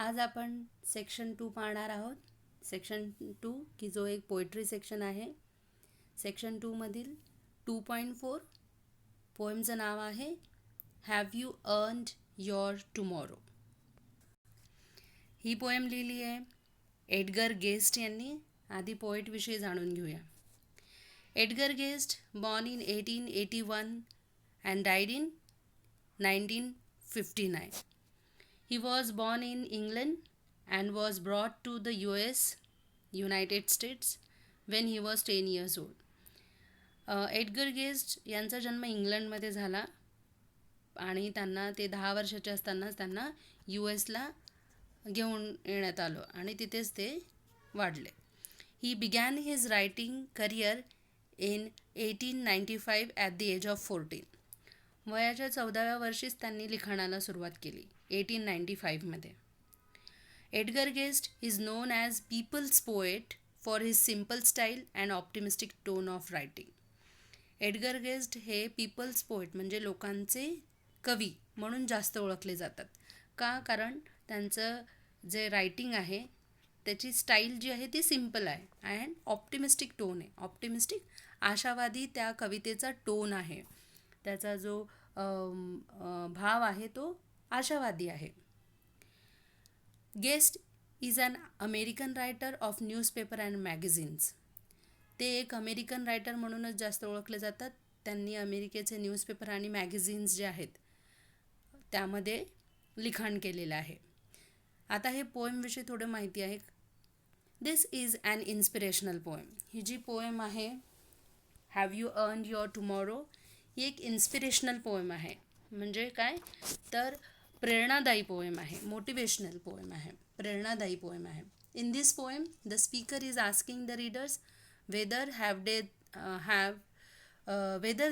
आज आपण सेक्शन 2 पाहणार आहोत. सेक्शन 2 की जो एक पोएट्री सेक्शन आहे. सेक्शन 2 मधील 2.4 पोएमचं नाव आहे have you earned your tomorrow. He poem लिहिली आहे एडगर गेस्ट यांनी. आधी पोएटविषयी जाणून घेऊया. Edgar guest born in 1881 and died in 1959. He was born in England and was brought to the United States, when he was 10 years old. Edgar guest यांचा जन्म इंग्लंडमध्ये झाला आणि त्यांना ते 10 वर्षाचे असतानाच त्यांना US ला घेऊन येण्यात आलं आणि तिथेच ते वाढले. He began his writing career in 1895 at the age of 14. वयाच्या 14व्या वर्षीच त्यांनी लिखाणाला सुरुवात केली 1895मध्ये. Edgar Guest is known as people's poet for his simple style and optimistic tone of writing. Edgar Guest हे पीपल्स पोएट म्हणजे लोकांचे कवी म्हणून जास्त ओळखले जातात. का? कारण त्यांचं जे रायटिंग आहे त्याची स्टाईल जी आहे ती सिम्पल आहे अँड ऑप्टिमिस्टिक टोन आहे. ऑप्टिमिस्टिक आशावादी त्या कवितेचा टोन आहे. त्याचा जो भाव आहे तो आशावादी आहे. Guest is an American writer of newspaper and magazines. ते एक अमेरिकन रायटर म्हणूनच जास्त ओळखले जातात. त्यांनी अमेरिकेचे न्यूजपेपर आणि मॅगझिन्स जे आहेत त्यामध्ये लिखाण केलेलं आहे. आता हे पोएमविषयी थोडं माहिती आहे. This is an inspirational poem. ही जी पोएम आहे have you earned your tomorrow ही एक इन्स्पिरेशनल पोएम आहे. म्हणजे काय तर प्रेरणादायी पोएम आहे. मोटिवेशनल पोएम आहे. प्रेरणादायी पोएम आहे. In this poem the speaker is asking the readers whether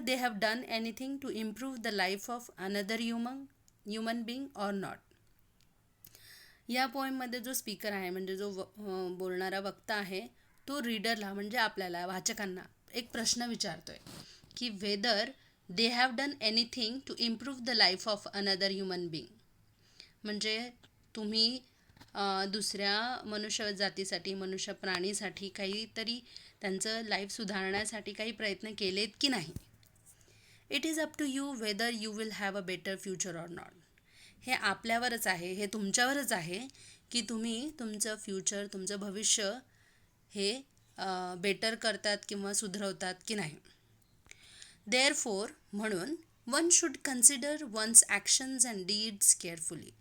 they have done anything to improve the life of another human being or not. या पोएममध्ये जो स्पीकर आहे म्हणजे जो बोलणारा वक्ता आहे तो रीडरला म्हणजे आपल्याला वाचकांना एक प्रश्न विचारतोय की whether they have done anything to improve the life of another human being. म्हणजे तुम्ही दुसऱ्या मनुष्य जातीसाठी मनुष्य प्राणीसाठी काहीतरी त्यांचं लाईफ सुधारण्यासाठी काही प्रयत्न केलेत की नाही. It is up to you whether you will have a better future or not. हे आपल्यावरच आहे, हे तुमच्यावरच आहे की तुम्ही तुमचं फ्युचर तुमचं भविष्य हे बेटर करतात किंवा सुधरवतात की नाही. देअरफोर म्हणून one should consider one's actions and deeds carefully.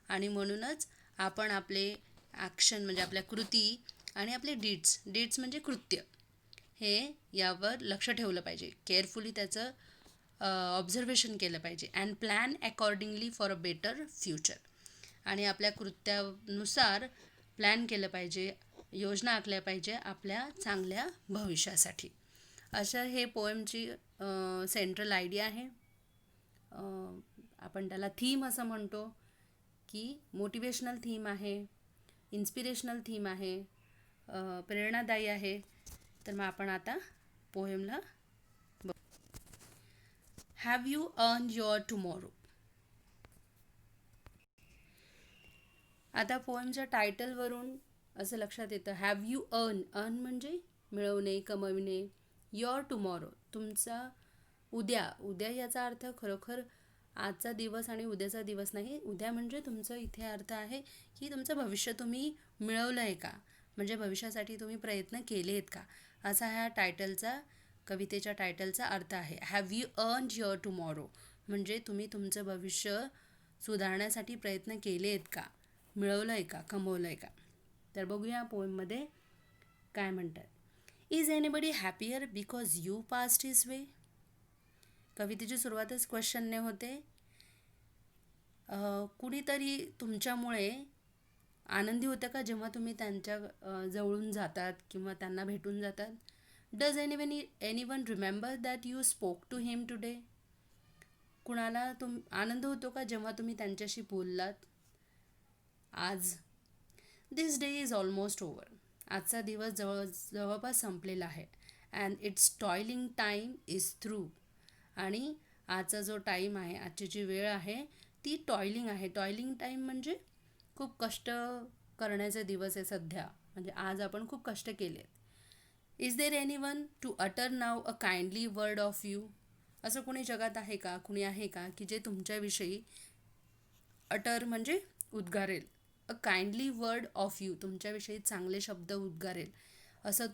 आणि म्हणूनच आपण आपले ॲक्शन म्हणजे आपल्या कृती आणि आपले डीड्स म्हणजे कृत्य हे यावर लक्ष ठेवलं पाहिजे. केअरफुली त्याचं ऑब्झर्वेशन केलं पाहिजे. And plan accordingly for a better future. आणि आपल्या कृत्यानुसार प्लॅन केलं पाहिजे, योजना आखल्या पाहिजे आपल्या चांगल्या भविष्यासाठी. असं हे पोएमची सेंट्रल आयडिया आहे. आपण त्याला थीम असं म्हणतो की मोटिवेशनल थीम आहे, इन्स्पिरेशनल थीम आहे, प्रेरणादायी आहे. तर मग आपण आता पोएमला have you earned your tomorrow. आता पोएमच्या टायटलवरून असं लक्षात येतं हॅव यू अर्न म्हणजे मिळवणे, कमविणे. युअर टुमॉरो तुमचा उद्या याचा अर्थ खरोखर आजचा दिवस आणि उद्याचा दिवस नाही. उद्या म्हणजे तुमचं इथे अर्थ आहे की तुमचं भविष्य तुम्ही मिळवलं आहे का, म्हणजे भविष्यासाठी तुम्ही प्रयत्न केले आहेत का, असा ह्या कवितेच्या टायटलचा अर्थ आहे. Have you earned your tomorrow म्हणजे तुम्ही तुमचं भविष्य सुधारण्यासाठी प्रयत्न केले आहेत का, मिळवलं आहे का, कमवलं आहे का. तर बघूया पोएममध्ये काय म्हणतात. Is anybody happier because you passed his way. कवितेची सुरुवातच क्वेश्चनने होते. कुणीतरी तुमच्यामुळे आनंदी होतं का जेव्हा तुम्ही त्यांच्या जवळून जातात किंवा त्यांना भेटून जातात. Does anyone remember that you spoke to him today. कुणाला आनंद होतो का जेव्हा तुम्ही त्यांच्याशी बोललात आज. This day is almost over. आजचा दिवस जवळपास संपलेला आहे. And its toiling time is through. आणि आजचा जो टाईम आहे, आजची जी वेळ आहे ती टॉयलिंग आहे. टॉयलिंग टाईम म्हणजे खूप कष्ट करण्याचे दिवस आहे सध्या, म्हणजे आज आपण खूप कष्ट केले. Is there any one to utter now a kindly word of you? असं कोणी जगात आहे का, कुणी आहे का की जे तुमच्याविषयी अटर म्हणजे उद्गारेल, अ काइंडली वर्ड ऑफ यू, तुमच्याविषयी चांगले शब्द उद्गारेल, असं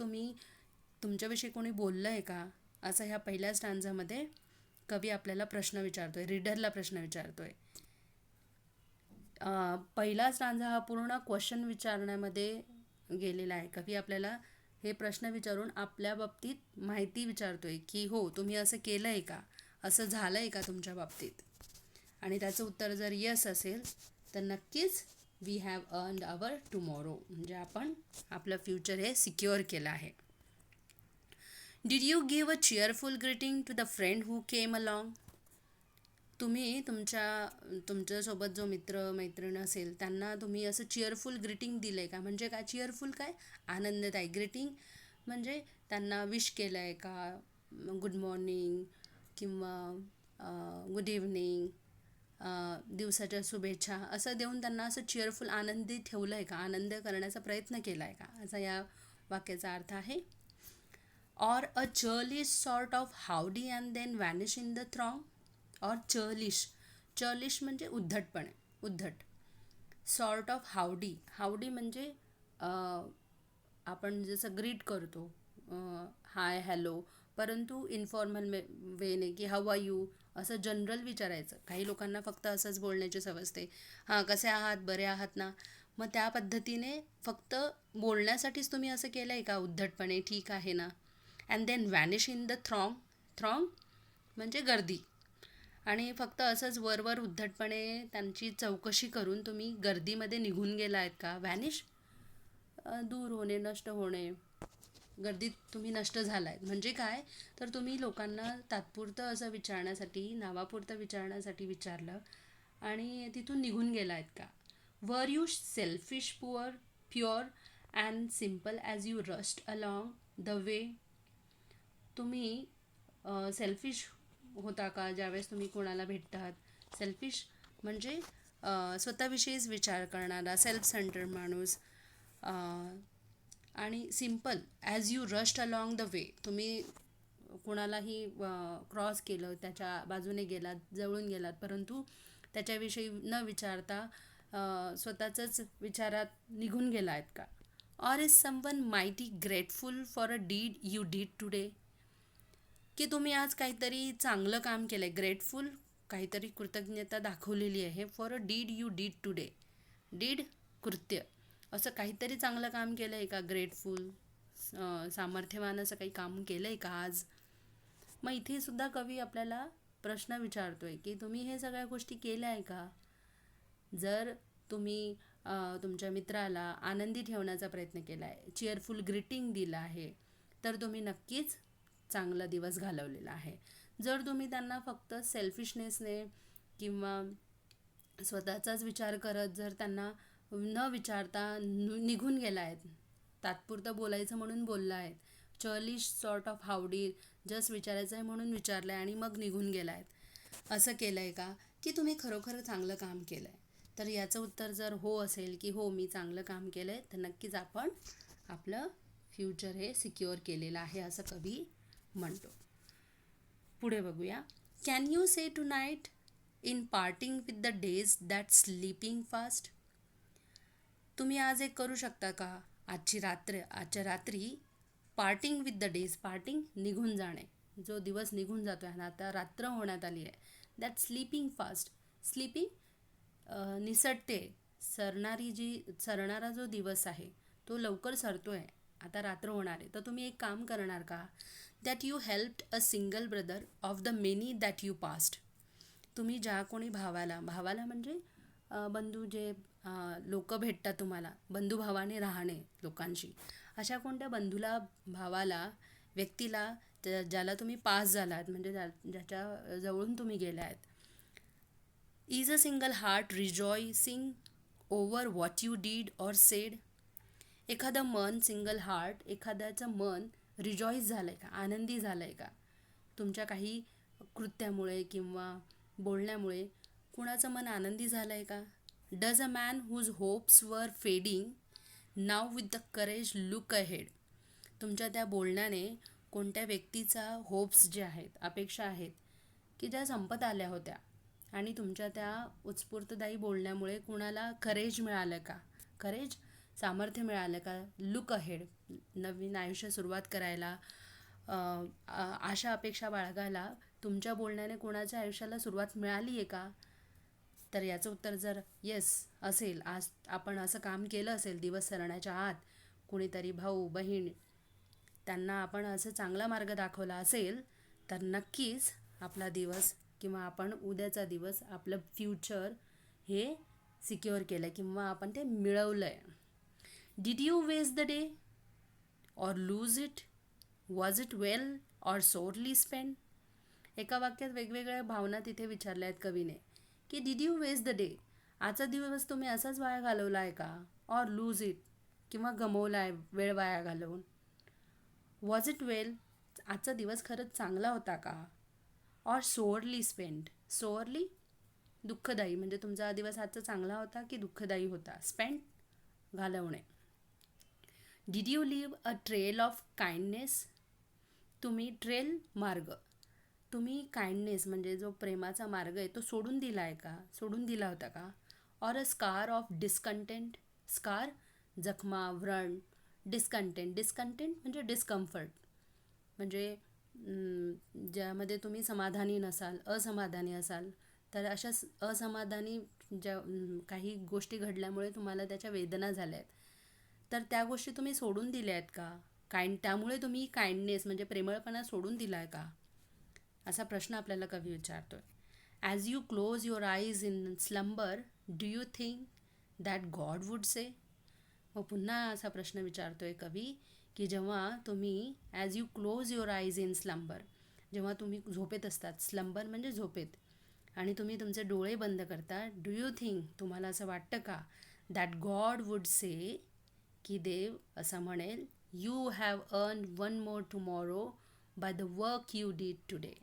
तुमच्याविषयी कोणी बोललं आहे का? असं ह्या पहिल्या स्टांजामध्ये कवी आपल्याला प्रश्न विचारतोय, रीडरला प्रश्न विचारतोय. पहिला स्टांजा हा पूर्ण क्वेश्चन विचारण्यामध्ये गेलेला आहे. कवी आपल्याला हे प्रश्न विचारून आपल्या बाबतीत माहिती विचारतोय की हो, तुम्ही असं केलं आहे का, असं झालं आहे का तुमच्या बाबतीत. आणि त्याचं उत्तर जर यस असेल तर नक्कीच we have earned our tomorrow, म्हणजे आपण आपलं फ्युचर हे सिक्युअर केलं आहे. Did you give a cheerful greeting to the friend who came along? तुम्ही तुमच्यासोबत जो मित्र मैत्रीण असेल त्यांना तुम्ही असं चिअरफुल ग्रीटिंग दिलं आहे का? म्हणजे काय चिअरफुल, काय आनंददायी. ग्रीटिंग म्हणजे त्यांना विश केलं आहे का, गुड मॉर्निंग किंवा गुड इव्हनिंग, दिवसाच्या शुभेच्छा असं देऊन त्यांना असं चिअरफुल आनंदी ठेवलं आहे का, आनंद करण्याचा प्रयत्न केला आहे का, असा या वाक्याचा अर्थ आहे. Or a churlish sort of howdy and then vanish in the throng. Or churlish म्हणजे उद्धटपणे, उद्धट. सॉर्ट ऑफ हावडी, हावडी म्हणजे आपण जसं ग्रीट करतो, हाय हॅलो, परंतु इन्फॉर्मल वेने की हाऊ आर यू असं जनरल विचारायचं. काही लोकांना फक्त असंच बोलण्याची सवय असते, हां कसे आहात, बरे आहात ना. मग त्या पद्धतीने फक्त बोलण्यासाठीच तुम्ही असं केलं आहे का उद्धटपणे, ठीक आहे ना. And then vanish in the throng म्हणजे गर्दी. आणि फक्त असंच वरवर उद्धटपणे त्यांची चौकशी करून तुम्ही गर्दीमध्ये निघून गेला आहेत का. व्हॅनिश दूर होणे, नष्ट होणे, गर्दीत तुम्ही नष्ट झाला आहेत म्हणजे काय, तर तुम्ही लोकांना तात्पुरतं असं विचारण्यासाठी, नावापुरतं विचारण्यासाठी विचारलं आणि तिथून निघून गेला आहेत का. Were you selfish pure and simple as you rust along the way? तुम्ही सेल्फिश होता का ज्यावेळेस तुम्ही कोणाला भेटतात. सेल्फिश म्हणजे स्वतःविषयीच विचार करणारा, सेल्फ सेंटर्ड माणूस. आणि simple as you rushed along the way, तुम्ही कोणालाही क्रॉस केलं, त्याच्या बाजूने गेलात, जवळून गेलात, परंतु त्याच्याविषयी न विचारता स्वतःचंच विचारात निघून गेला आहेत का. Or is someone mighty grateful for a deed you did today? की तुम्ही आज काहीतरी चांगलं काम केलं आहे, ग्रेटफुल काहीतरी कृतज्ञता दाखवलेली आहे, for a deed you did today. Deed कृत्य, असं काहीतरी चांगलं काम केलं आहे का, ग्रेटफुल सामर्थ्यवान असं काही काम केलं आहे का आज. मग इथे सुद्धा कवी आपल्याला प्रश्न विचारतोय की तुम्ही हे सगळ्या गोष्टी केल्या आहे का. जर तुम्ही तुमच्या मित्राला आनंदी ठेवण्याचा प्रयत्न केला आहे, चिअरफुल ग्रीटिंग दिलं आहे, तर तुम्ही नक्कीच चांगला दिवस घालवलेला आहे. जर तुम्ही त्यांना फक्त सेल्फिशनेसने किंवा स्वतःचाच विचार करत जर त्यांना न विचारता निघून गेला आहेत, तात्पुरतं बोलायचं म्हणून बोलला आहेत, चर्लिश सॉर्ट ऑफ हावडी जस्ट विचारायचं आहे म्हणून विचारलं आहे आणि मग निघून गेला आहेत, असं केलं आहे का, की तुम्ही खरोखर चांगलं काम केलं आहे. तर याचं उत्तर जर हो असेल की हो मी चांगलं काम केलं आहे, तर नक्कीच आपण आपलं फ्युचर हे सिक्युअर केलेलं आहे असं कवी म्हणतो. पुढे बघूया. Can you say tonight in parting with the days that slipping fast? तुम्ही आज एक करू शकता का, आजच्या रात्री parting with the days, parting निघून जाणे, जो दिवस निघून जातो आहे, आता रात्र होण्यात आली आहे, दॅट स्लीपिंग फास्ट, स्लीपिंग निसटते, सरणारा जो दिवस आहे तो लवकर सरतो आहे, आता रात्र होणार आहे. तर तुम्ही एक काम करणार का, that you helped a single brother of the many that you past. तुम्ही ज्या कोणी भावाला म्हणजे बंधू, जे लोक भेटतात तुम्हाला, बंधुभावाने राहणे लोकांशी, अशा कोणत्या बंधूला, भावाला, व्यक्तीला ज्याला तुम्ही पास झालात, म्हणजे ज्याच्या जवळून तुम्ही गेला आहेत. Is a single heart rejoicing over what you did or said? एखादं मन, सिंगल हार्ट, एखाद्याचं मन रिजॉईस झालं आहे का, आनंदी झालं आहे का, तुमच्या काही कृत्यामुळे किंवा बोलण्यामुळे कुणाचं मन आनंदी झालं आहे का. Does a man whose hopes were fading now with the courage look ahead. तुमच्या त्या बोलण्याने कोणत्या व्यक्तीचा होप्स जे आहेत, अपेक्षा आहेत की ज्या संपत आल्या होत्या, आणि तुमच्या त्या उत्स्फूर्तदायी बोलण्यामुळे कुणाला करेज मिळालं का? करेज, सामर्थ्य मिळालं का? लुक अहेड, नवीन आयुष्य सुरुवात करायला, आशा अपेक्षा बाळगायला तुमच्या बोलण्याने कोणाच्या आयुष्याला सुरुवात मिळाली आहे का? तर याचं उत्तर जर येस असेल, आज आपण असं काम केलं असेल दिवस सरण्याच्या आत, कुणीतरी भाऊ बहीण त्यांना आपण असं चांगला मार्ग दाखवला असेल, तर नक्कीच आपला दिवस किंवा आपण उद्याचा दिवस, आपलं फ्युचर हे सिक्युअर केलं किंवा आपण ते मिळवलं आहे. Did you waste the day or lose it? Was it well or sorely spend? एका वाक्यात वेगवेगळ्या भावना तिथे विचारल्या आहेत कवीने, की did you waste the day, आजचा दिवस तुम्ही असाच वाया घालवला आहे का? ऑर लूज इट, किंवा गमवला आहे वेळ वाया घालवून. वॉज इट वेल, आजचा दिवस खरंच चांगला होता का? ऑर सोअरली स्पेंड, सोअरली दुःखदायी, म्हणजे तुमचा दिवस आजचा चांगला होता की दुःखदायी होता? स्पेंड, घालवणे. Did you leave a trail of kindness? तुम्ही ट्रेल, मार्ग, तुम्ही काइंडनेस म्हणजे जो प्रेमाचा मार्ग आहे तो सोडून दिला आहे का? सोडून दिला होता का? Or a scar of discontent, scar, जखमा, व्रण, डिस्कंटेंट, डिस्कंटेंट म्हणजे डिस्कम्फर्ट, म्हणजे ज्यामध्ये तुम्ही समाधानी नसाल, असमाधानी असाल, तर अशा असमाधानी ज्या काही गोष्टी घडल्यामुळे तुम्हाला त्याच्या वेदना झाल्या आहेत, तर त्या गोष्टी तुम्ही सोडून दिल्या आहेत का? त्यामुळे तुम्ही काइंडनेस म्हणजे प्रेमळपणा सोडून दिला आहे का? असा प्रश्न आपल्याला कवी विचारतोय. As you close your eyes in slumber, do you think that God would say? मग पुन्हा असा प्रश्न विचारतोय कवी, की जेव्हा तुम्ही as you close your eyes in slumber, जेव्हा तुम्ही झोपेत असतात, स्लंबर म्हणजे झोपेत, आणि तुम्ही तुमचे डोळे बंद करता, डू यू थिंक, तुम्हाला असं वाटतं का, दॅट गॉड वुड से, की देव असं म्हणेल, you have earn one more tomorrow by the work you did today.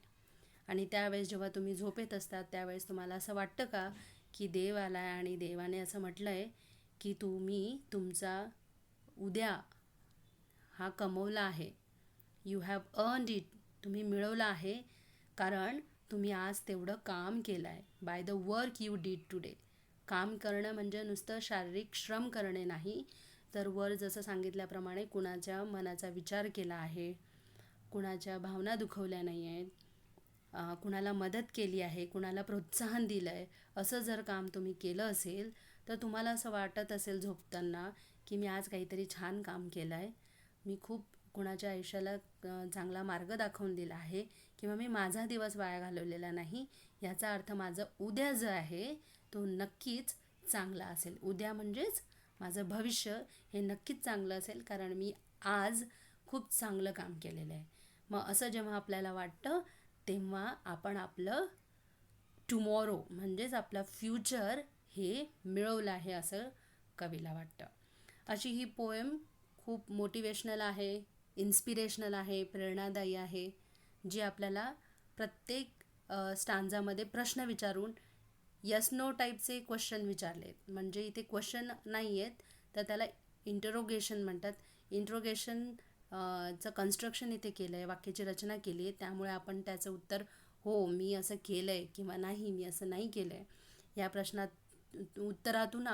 आणि त्यावेळेस जेव्हा तुम्ही झोपेत असतात त्यावेळेस तुम्हाला असं वाटतं का, की देव आला आहे आणि देवाने असं म्हटलं आहे की तुम्ही तुमचा उद्या हा कमवला आहे, यू हॅव अर्नड इट, तुम्ही मिळवला आहे, कारण तुम्ही आज तेवढं काम केलं आहे. By the work you did today, काम करणं म्हणजे नुसतं शारीरिक श्रम करणे नाही, तर वर जसं सांगितल्याप्रमाणे कुणाच्या मनाचा विचार केला आहे, कुणाच्या भावना दुखवल्या नाही आहेत, कुणाला मदत केली आहे, कुणाला प्रोत्साहन दिलं आहे, असं जर काम तुम्ही केलं असेल, तर तुम्हाला असं वाटत असेल झोपताना की मी आज काहीतरी छान काम केलं आहे, मी खूप कुणाच्या आयुष्याला चांगला मार्ग दाखवून दिला आहे, किंवा मी माझा दिवस वाया घालवलेला नाही, याचा अर्थ माझं उद्या जो आहे तो नक्कीच चांगला असेल. उद्या म्हणजेच माझं भविष्य हे नक्कीच चांगलं असेल, कारण मी आज खूप चांगलं काम केलेलं आहे. मग असं जेव्हा आपल्याला वाटतं तेव्हा आपण आपलं टुमॉरो म्हणजेच आपला फ्युचर हे मिळवलं आहे असं कवीला वाटतं. अशी ही पोएम खूप मोटिवेशनल आहे, इन्स्पिरेशनल आहे, प्रेरणादायी आहे, जी आपल्याला प्रत्येक स्टांजामध्ये प्रश्न विचारून यस नो टाईपचे क्वेश्चन विचारले, म्हणजे इथे क्वेश्चन नाही आहेत तर त्याला इंटरोगेशन म्हणतात. इंट्रोगेशन चं कन्स्ट्रक्शन इथे केलं आहे, वाक्याची रचना केली आहे, त्यामुळे आपण त्याचं उत्तर हो मी असं केलं आहे किंवा नाही मी असं नाही केलं आहे या प्रश्नात उत्तरातून